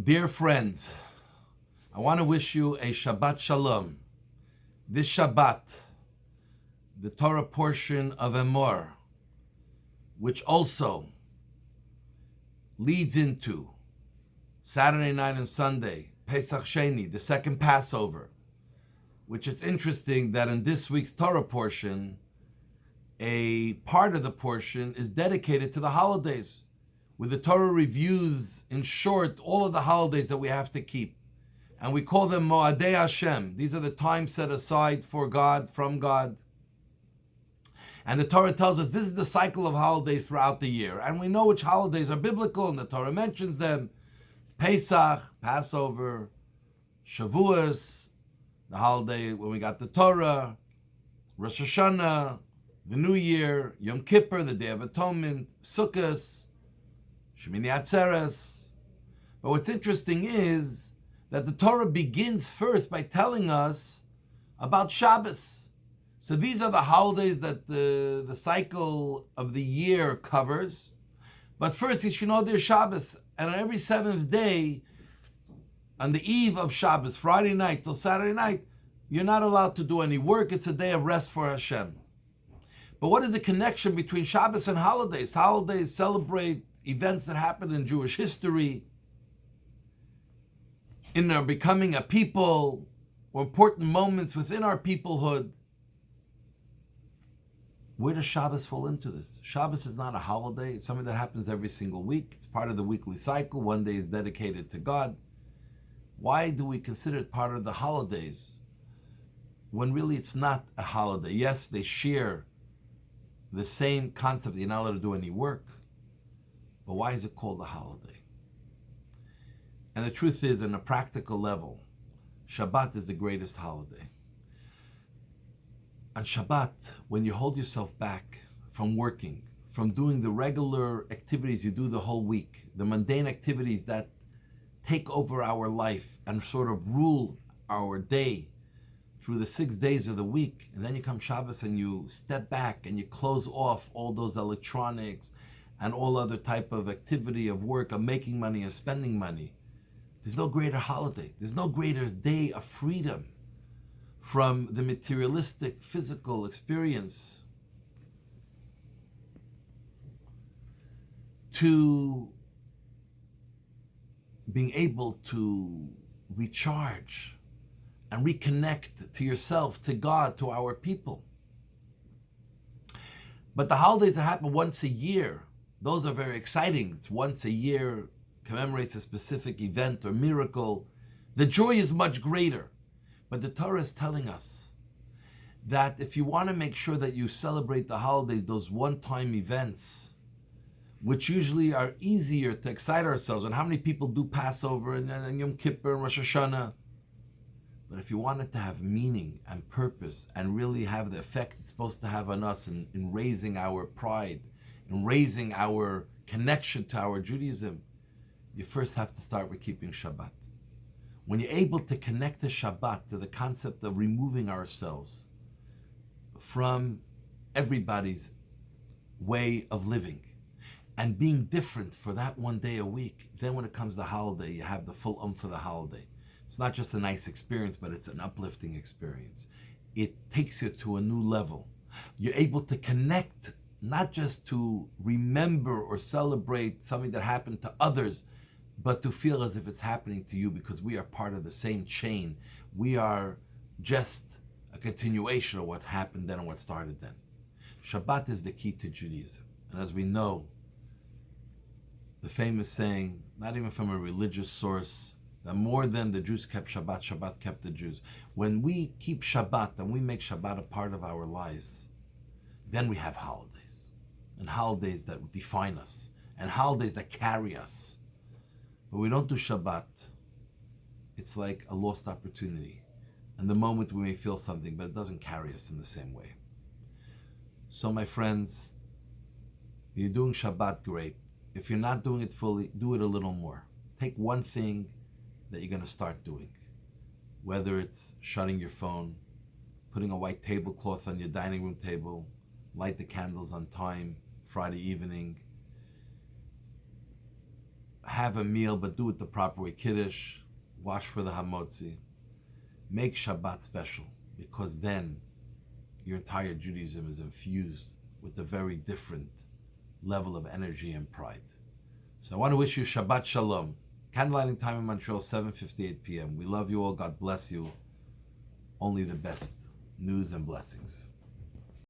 Dear friends, I want to wish you a Shabbat Shalom. This Shabbat, the Torah portion of Emor, which also leads into Saturday night and Sunday, Pesach Sheni, the second Passover, which is interesting that in this week's Torah portion, a part of the portion is dedicated to the holidays, where the Torah reviews, in short, all of the holidays that we have to keep. And we call them Mo'adei Hashem. These are the times set aside for God, from God. And the Torah tells us this is the cycle of holidays throughout the year. And we know which holidays are biblical, and the Torah mentions them. Pesach, Passover, Shavuos, the holiday when we got the Torah, Rosh Hashanah, the New Year, Yom Kippur, the Day of Atonement, Sukkot, Shemini Atzeres. But what's interesting is that the Torah begins first by telling us about Shabbos. So these are the holidays that the cycle of the year covers. But first you should know there's Shabbos. And on every seventh day, on the eve of Shabbos, Friday night till Saturday night, you're not allowed to do any work. It's a day of rest for Hashem. But what is the connection between Shabbos and holidays? Holidays celebrate events that happened in Jewish history, in our becoming a people, or important moments within our peoplehood. Where does Shabbos fall into this? Shabbos is not a holiday. It's something that happens every single week. It's part of the weekly cycle. One day is dedicated to God. Why do we consider it part of the holidays when really it's not a holiday? Yes, they share the same concept. You're not allowed to do any work. But why is it called a holiday? And the truth is, on a practical level, Shabbat is the greatest holiday. On Shabbat, when you hold yourself back from working, from doing the regular activities you do the whole week, the mundane activities that take over our life and sort of rule our day through the 6 days of the week, and then you come Shabbos and you step back and you close off all those electronics and all other type of activity of work, of making money, of spending money. There's no greater holiday. There's no greater day of freedom from the materialistic, physical experience to being able to recharge and reconnect to yourself, to God, to our people. But the holidays that happen once a year, those are very exciting. It's once a year, commemorates a specific event or miracle. The joy is much greater. But the Torah is telling us that if you want to make sure that you celebrate the holidays, those one-time events, which usually are easier to excite ourselves, and how many people do Passover and Yom Kippur and Rosh Hashanah, but if you want it to have meaning and purpose and really have the effect it's supposed to have on us in raising our pride, in raising our connection to our Judaism, you first have to start with keeping Shabbat. When you're able to connect to Shabbat, to the concept of removing ourselves from everybody's way of living and being different for that one day a week, then when it comes to holiday, you have the full for the holiday. It's not just a nice experience, but it's an uplifting experience. It takes you to a new level. You're able to connect, not just to remember or celebrate something that happened to others, but to feel as if it's happening to you, because we are part of the same chain. We are just a continuation of what happened then and what started then. Shabbat is the key to Judaism. And as we know, the famous saying, not even from a religious source, that more than the Jews kept Shabbat, Shabbat kept the Jews. When we keep Shabbat and we make Shabbat a part of our lives, then we have holidays. And holidays that define us. And holidays that carry us. But we don't do Shabbat, it's like a lost opportunity. And the moment we may feel something, but it doesn't carry us in the same way. So my friends, you're doing Shabbat, great. If you're not doing it fully, do it a little more. Take one thing that you're going to start doing. Whether it's shutting your phone, putting a white tablecloth on your dining room table, light the candles on time, Friday evening, have a meal, but do it the proper way. Kiddush, wash for the hamotzi. Make Shabbat special, because then your entire Judaism is infused with a very different level of energy and pride. So I want to wish you Shabbat Shalom. Candlelighting time in Montreal, 7:58 p.m. We love you all. God bless you. Only the best news and blessings.